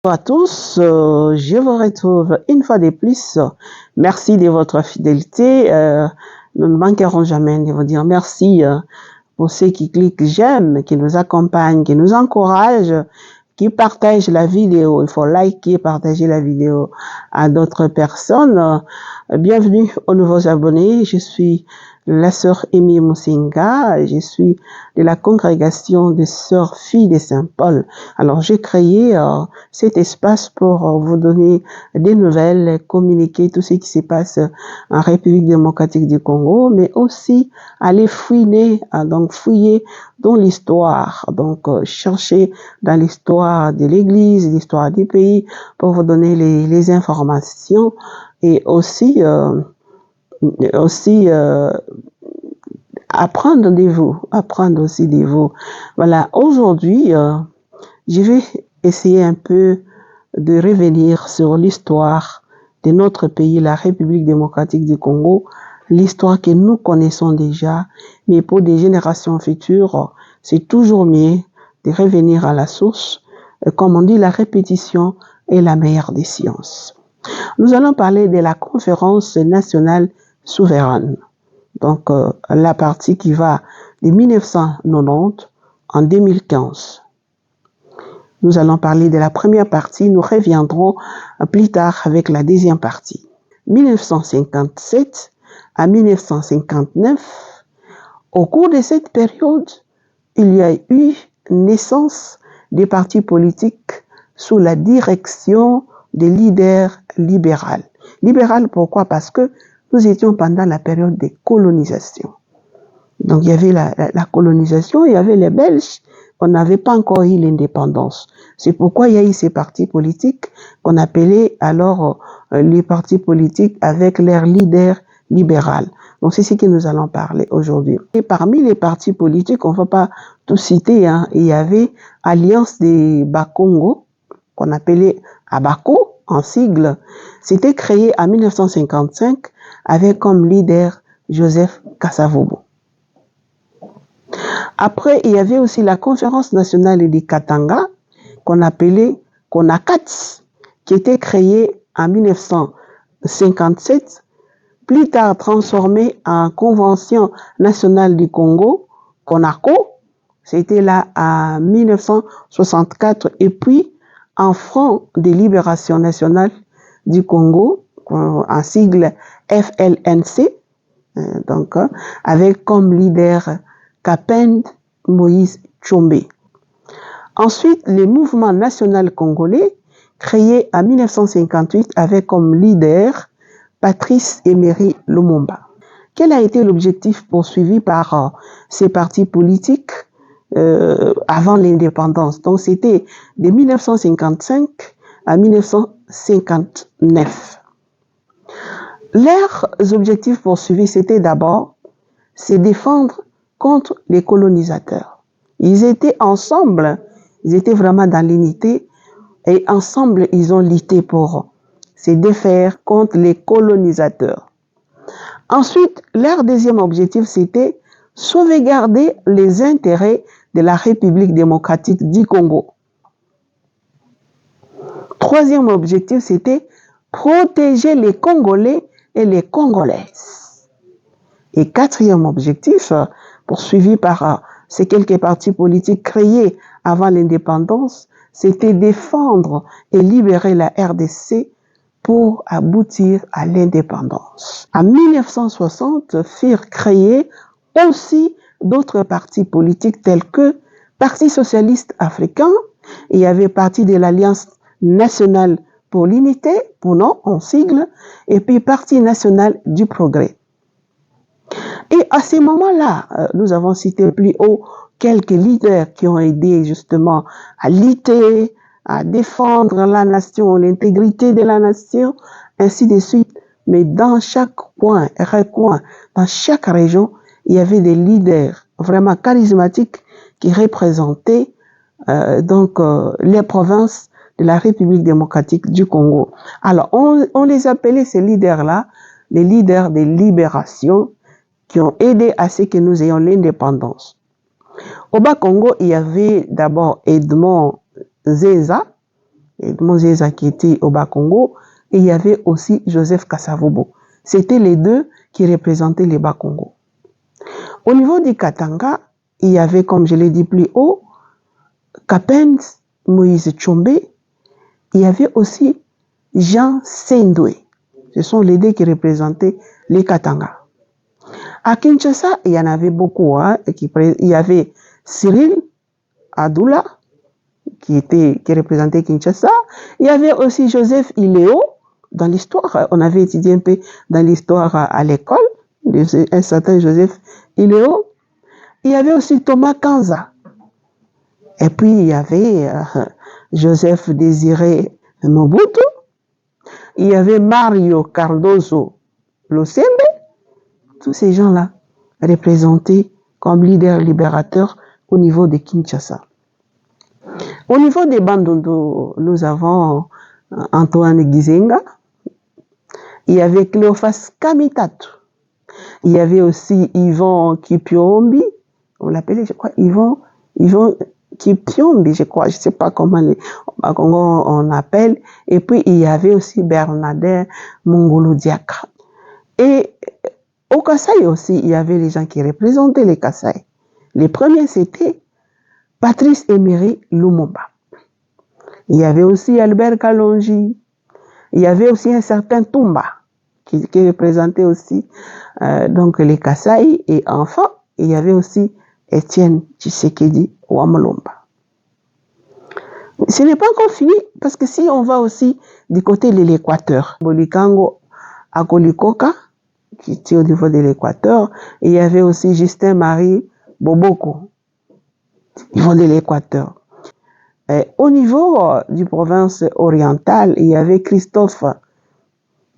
Bonjour à tous, je vous retrouve une fois de plus. Merci de votre fidélité. Nous ne manquerons jamais de vous dire merci pour ceux qui cliquent j'aime, qui nous accompagnent, qui nous encouragent, qui partagent la vidéo. Il faut liker, partager la vidéo à d'autres personnes. Bienvenue aux nouveaux abonnés. Je suis la sœur Amy Musinga. Je suis de la congrégation des sœurs filles de Saint-Paul. Alors, j'ai créé cet espace pour vous donner des nouvelles, communiquer tout ce qui se passe en République démocratique du Congo, mais aussi aller fouiner, donc fouiller dans l'histoire, donc chercher dans l'histoire de l'Église, l'histoire du pays, pour vous donner les informations et aussi apprendre aussi de vous. Voilà, aujourd'hui, je vais essayer un peu de revenir sur l'histoire de notre pays, la République démocratique du Congo, l'histoire que nous connaissons déjà, mais pour des générations futures, c'est toujours mieux de revenir à la source. Comme on dit, la répétition est la meilleure des sciences. Nous allons parler de la conférence nationale souveraine. Donc, la partie qui va de 1990 en 2015. Nous allons parler de la première partie, nous reviendrons plus tard avec la deuxième partie. 1957 à 1959, au cours de cette période, il y a eu naissance des partis politiques sous la direction des leaders libéraux. Libéral, pourquoi? Parce que nous étions pendant la période de colonisation. Donc, il y avait la colonisation, il y avait les Belges, on n'avait pas encore eu l'indépendance. C'est pourquoi il y a eu ces partis politiques qu'on appelait alors les partis politiques avec leur leader libéral. Donc, c'est ce que nous allons parler aujourd'hui. Et parmi les partis politiques, on ne va pas tout citer, hein, il y avait Alliance des Bakongo, qu'on appelait ABAKO en sigle. C'était créé en 1955 avec comme leader Joseph Kasavubu. Après, il y avait aussi la conférence nationale du Katanga, qu'on appelait CONACATS, qui était créée en 1957, plus tard transformée en Convention nationale du Congo, CONACO, c'était là en 1964, et puis en Front de libération nationale du Congo, en sigle FLNC, donc avec comme leader Kapend Moïse Tshombe. Ensuite, le mouvement national congolais, créé en 1958 avec comme leader Patrice Emery Lumumba. Quel a été l'objectif poursuivi par ces partis politiques avant l'indépendance? Donc, c'était de 1955 à 1959. Leurs objectifs poursuivis, c'était d'abord se défendre contre les colonisateurs. Ils étaient ensemble, ils étaient vraiment dans l'unité et ensemble, ils ont lutté pour se défaire contre les colonisateurs. Ensuite, leur deuxième objectif, c'était sauvegarder les intérêts de la République démocratique du Congo. Troisième objectif, c'était protéger les Congolais et les Congolaises. Et quatrième objectif, poursuivi par ces quelques partis politiques créés avant l'indépendance, c'était défendre et libérer la RDC pour aboutir à l'indépendance. En 1960, furent créés aussi d'autres partis politiques tels que Parti socialiste africain, il y avait Parti de l'Alliance nationale pour l'unité, pour nom en sigle, et puis Parti national du progrès. Et à ces moments-là, nous avons cité plus haut quelques leaders qui ont aidé justement à lutter, à défendre la nation, l'intégrité de la nation, ainsi de suite. Mais dans chaque coin, recoin, dans chaque région, il y avait des leaders vraiment charismatiques qui représentaient les provinces de la République démocratique du Congo. Alors, on les appelait ces leaders-là, les leaders de libération, qui ont aidé à ce que nous ayons l'indépendance. Au Bas-Congo, il y avait d'abord Edmond Zeza, Moses Aketi au Bas-Congo, et il y avait aussi Joseph Kasavubu. C'était les deux qui représentaient les Bas-Congo. Au niveau du Katanga, il y avait, comme je l'ai dit plus haut, Kapens, Moïse Tchombe. Il y avait aussi Jean Sendwe. Ce sont les deux qui représentaient les Katanga. À Kinshasa, il y en avait beaucoup. Il y avait Cyril Adoula, qui représentait Kinshasa. Il y avait aussi Joseph Iléo. Dans l'histoire, on avait étudié un peu dans l'histoire à l'école, un certain Joseph Iléo. Il y avait aussi Thomas Kanza. Et puis, il y avait Joseph Désiré Mobutu. Il y avait Mario Cardoso Losembe. Tous ces gens-là représentés comme leaders libérateurs au niveau de Kinshasa. Au niveau des Bandundu, nous avons Antoine Gizenga. Il y avait Cléophas Kamitatu. Il y avait aussi Yvon Kipiombi. On l'appelait, je crois, Yvon Kipiombi, je crois. Je ne sais pas comment on appelle. Et puis, il y avait aussi Bernadette Mongolo Diaka. Et au Kasaï aussi, il y avait les gens qui représentaient les Kasaï. Les premiers, c'était Patrice Emery Lumumba. Il y avait aussi Albert Kalonji. Il y avait aussi un certain Toumba qui représentait aussi donc les Kasaï. Et enfin, il y avait aussi Étienne Tshisekedi Wamolomba. Ce n'est pas encore fini parce que si on va aussi du côté de l'Équateur, Bolikango Akolikoka, qui était au niveau de l'Équateur, et il y avait aussi Justin-Marie Boboko, au niveau de l'Équateur. Au niveau du province orientale, il y avait Christophe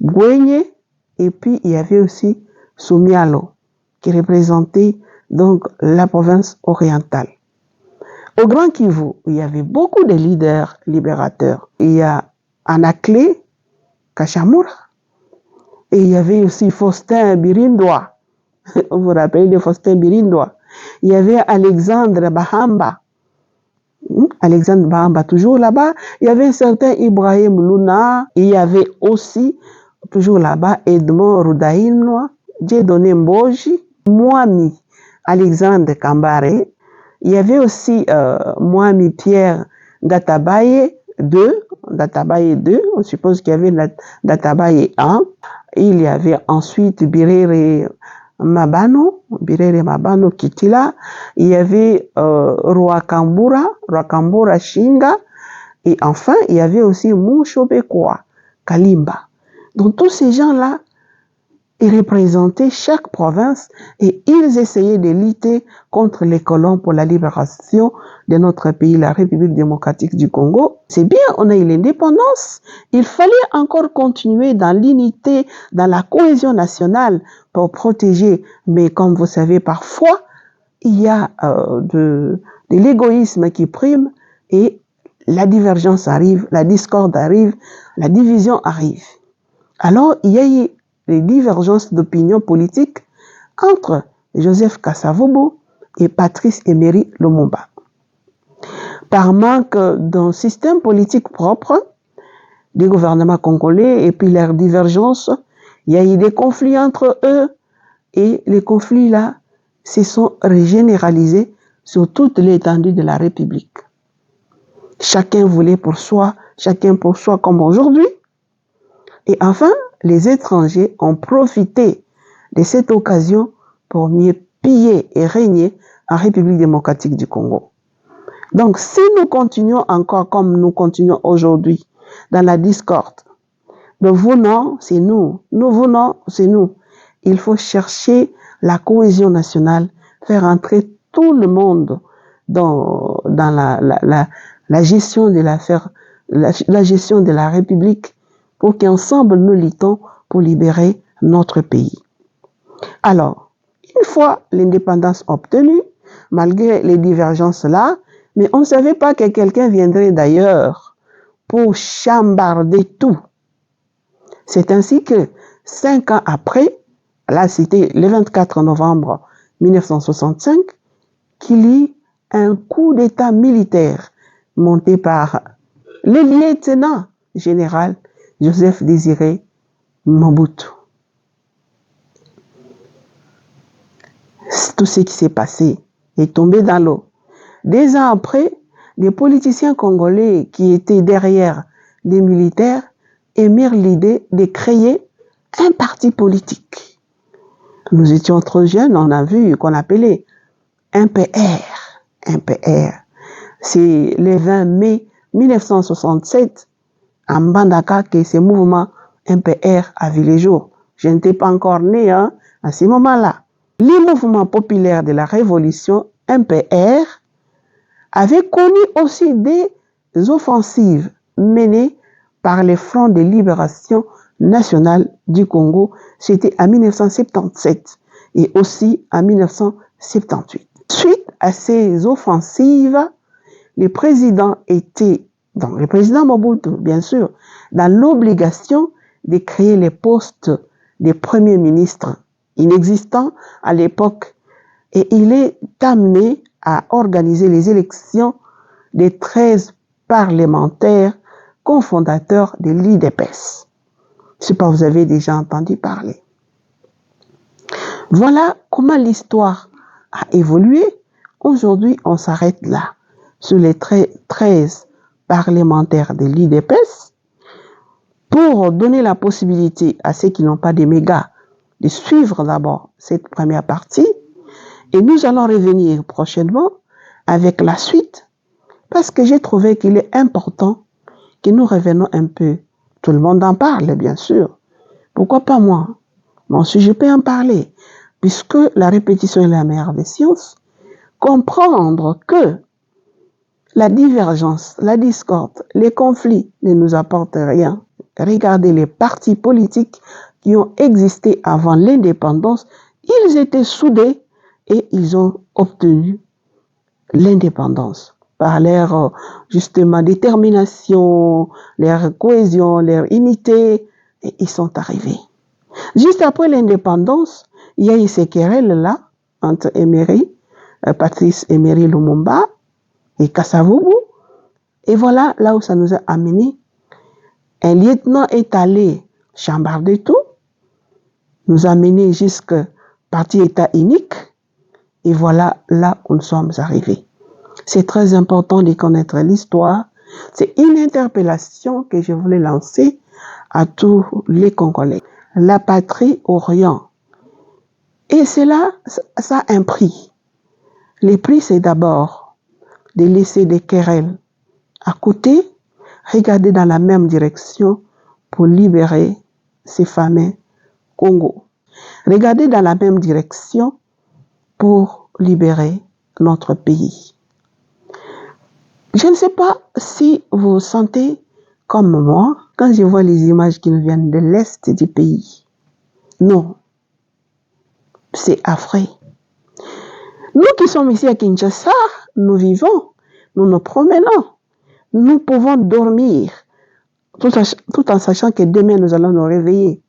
Bouenye, et puis il y avait aussi Soumialo, qui représentait donc la province orientale. Au Grand Kivu, il y avait beaucoup de leaders libérateurs. Il y a Anakle Kachamura, et il y avait aussi Faustin Birindoa. Vous vous rappelez de Faustin Birindoa. Il y avait Alexandre Bahamba. Alexandre Bahamba, toujours là-bas. Il y avait un certain Ibrahim Luna. Il y avait aussi, toujours là-bas, Edmond Roudaïnois, Dieudonné Mboji, Mwami Alexandre Kambare. Il y avait aussi Mwami Pierre Databaye 2. On suppose qu'il y avait Databaye 1. Il y avait ensuite Birere Mabano Kitila. Il y avait Rwakambura Shinga. Et enfin, il y avait aussi Mouchobekwa Kalimba. Donc tous ces gens-là, ils représentaient chaque province et ils essayaient de lutter contre les colons pour la libération de notre pays, la République démocratique du Congo. C'est bien, on a eu l'indépendance. Il fallait encore continuer dans l'unité, dans la cohésion nationale pour protéger. Mais comme vous savez, parfois, il y a de l'égoïsme qui prime et la divergence arrive, la discorde arrive, la division arrive. Alors, il y a eu les divergences d'opinion politique entre Joseph Kasavubu et Patrice Emery Lumumba. Par manque d'un système politique propre des gouvernements congolais et puis leurs divergences, il y a eu des conflits entre eux et les conflits là se sont généralisés sur toute l'étendue de la République. Chacun voulait pour soi, chacun pour soi comme aujourd'hui. Et enfin, les étrangers ont profité de cette occasion pour mieux piller et régner en République démocratique du Congo. Donc, si nous continuons encore comme nous continuons aujourd'hui dans la discorde, le vous non, c'est nous, nous vous non, c'est nous. Il faut chercher la cohésion nationale, faire entrer tout le monde dans la gestion de l'affaire, la gestion de la République, pour qu'ensemble nous luttons pour libérer notre pays. Alors, une fois l'indépendance obtenue, malgré les divergences là, mais on ne savait pas que quelqu'un viendrait d'ailleurs pour chambarder tout. C'est ainsi que 5 ans après, là c'était le 24 novembre 1965, qu'il y eut un coup d'état militaire monté par le lieutenant général Joseph Désiré Mobutu. Tout ce qui s'est passé est tombé dans l'eau. 2 ans après, les politiciens congolais qui étaient derrière les militaires émirent l'idée de créer un parti politique. Nous étions trop jeunes, on a vu qu'on appelait MPR. MPR. C'est le 20 mai 1967 à Mbandaka que ce mouvement MPR a vu le jour. Je n'étais pas encore né à ce moment-là. Les mouvements populaires de la révolution MPR avaient connu aussi des offensives menées par les fronts de libération nationale du Congo. C'était en 1977 et aussi en 1978. Suite à ces offensives, le président Mobutu, bien sûr, dans l'obligation de créer les postes de premier ministre inexistants à l'époque, et il est amené à organiser les élections des 13 parlementaires cofondateurs de l'IDPS. Je ne sais pas, vous avez déjà entendu parler. Voilà comment l'histoire a évolué. Aujourd'hui, on s'arrête là, sur les 13 parlementaires de l'IDPS, pour donner la possibilité à ceux qui n'ont pas de mégas de suivre d'abord cette première partie. Et nous allons revenir prochainement avec la suite, parce que j'ai trouvé qu'il est important que nous revenons un peu. Tout le monde en parle, bien sûr. Pourquoi pas moi? Moi aussi, je peux en parler, puisque la répétition est la meilleure des sciences. Comprendre que la divergence, la discorde, les conflits ne nous apportent rien. Regardez les partis politiques qui ont existé avant l'indépendance. Ils étaient soudés et ils ont obtenu l'indépendance par leur justement détermination, leur cohésion, leur unité, et ils sont arrivés. Juste après l'indépendance, il y a eu ces querelles-là entre Patrice Emery Lumumba et Kasavubu. Et voilà là où ça nous a amené. Un lieutenant est allé chambarder tout, nous a amené jusqu'à parti État unique. Et voilà là où nous sommes arrivés. C'est très important de connaître l'histoire. C'est une interpellation que je voulais lancer à tous les Congolais. La patrie Orient. Et cela, ça a un prix. Le prix, c'est d'abord de laisser des querelles à côté, regarder dans la même direction pour libérer ces fameux Congo. Regarder dans la même direction pour libérer notre pays. Je ne sais pas si vous sentez comme moi quand je vois les images qui nous viennent de l'est du pays. Non, c'est affreux. Nous qui sommes ici à Kinshasa, nous vivons, nous nous promenons, nous pouvons dormir tout en sachant que demain nous allons nous réveiller.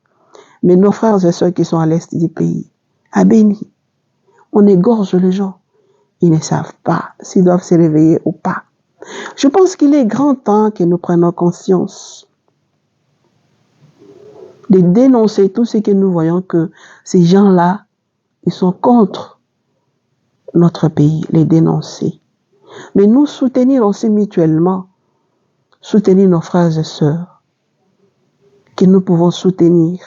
Mais nos frères et sœurs qui sont à l'est du pays, à Béni, on égorge les gens. Ils ne savent pas s'ils doivent se réveiller ou pas. Je pense qu'il est grand temps que nous prenions conscience de dénoncer tout ce que nous voyons que ces gens-là, ils sont contre notre pays, les dénoncer. Mais nous soutenir aussi mutuellement, soutenir nos frères et sœurs, que nous pouvons soutenir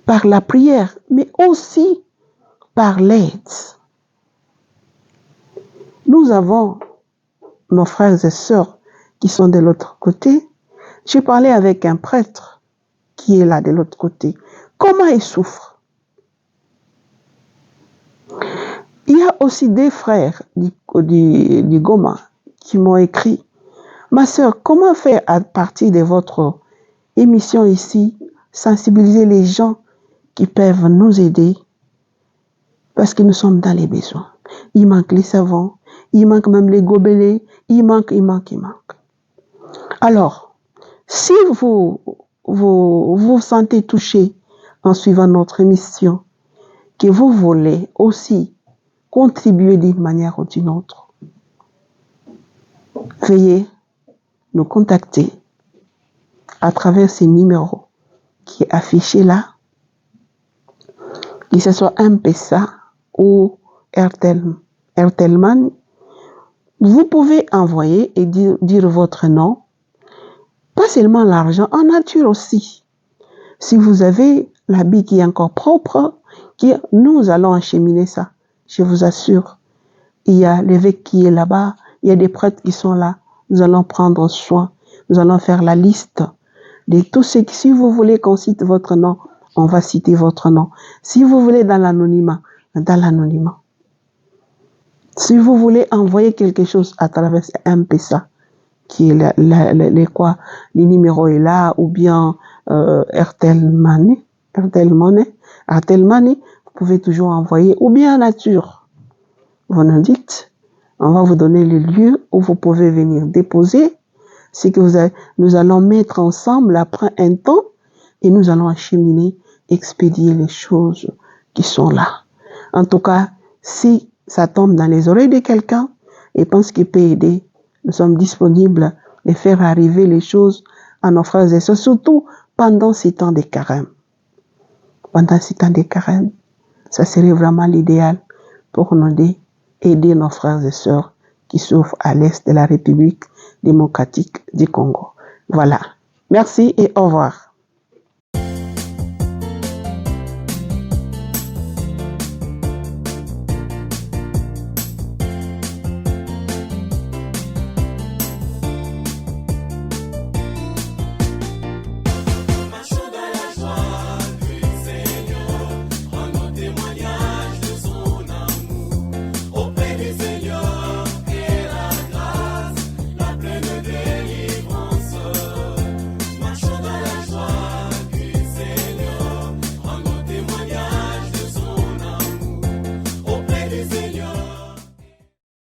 par la prière, mais aussi par l'aide. Nous avons nos frères et sœurs qui sont de l'autre côté. J'ai parlé avec un prêtre qui est là de l'autre côté. Comment il souffre? Il y a aussi des frères du Goma qui m'ont écrit: ma sœur, comment faire à partir de votre émission ici, sensibiliser les gens qui peuvent nous aider parce que nous sommes dans les besoins. Il manque les savons, il manque même les gobelets, il manque. Alors, si vous vous sentez touché en suivant notre émission, que vous voulez aussi contribuer d'une manière ou d'une autre, veuillez nous contacter à travers ces numéros qui est affiché là, que ce soit M-Pesa ou Airtel Money. Vous pouvez envoyer et dire votre nom, pas seulement l'argent, en nature aussi. Si vous avez l'habit qui est encore propre, nous allons acheminer ça. Je vous assure. Il y a l'évêque qui est là-bas, il y a des prêtres qui sont là. Nous allons prendre soin. Nous allons faire la liste de tous ceux qui, si vous voulez qu'on cite votre nom, on va citer votre nom. Si vous voulez dans l'anonymat, dans l'anonymat. Si vous voulez envoyer quelque chose à travers M-Pesa, qui est les numéros est là, ou bien Airtel Money, vous pouvez toujours envoyer, ou bien nature. Vous nous dites, on va vous donner le lieu où vous pouvez venir déposer. C'est que nous allons mettre ensemble après un temps et nous allons acheminer, expédier les choses qui sont là. En tout cas, si ça tombe dans les oreilles de quelqu'un et pense qu'il peut aider, nous sommes disponibles de faire arriver les choses à nos frères et sœurs, surtout pendant ces temps de carême. Pendant ces temps de carême, ça serait vraiment l'idéal pour nous aider nos frères et sœurs qui souffrent à l'est de la République démocratique du Congo. Voilà. Merci et au revoir.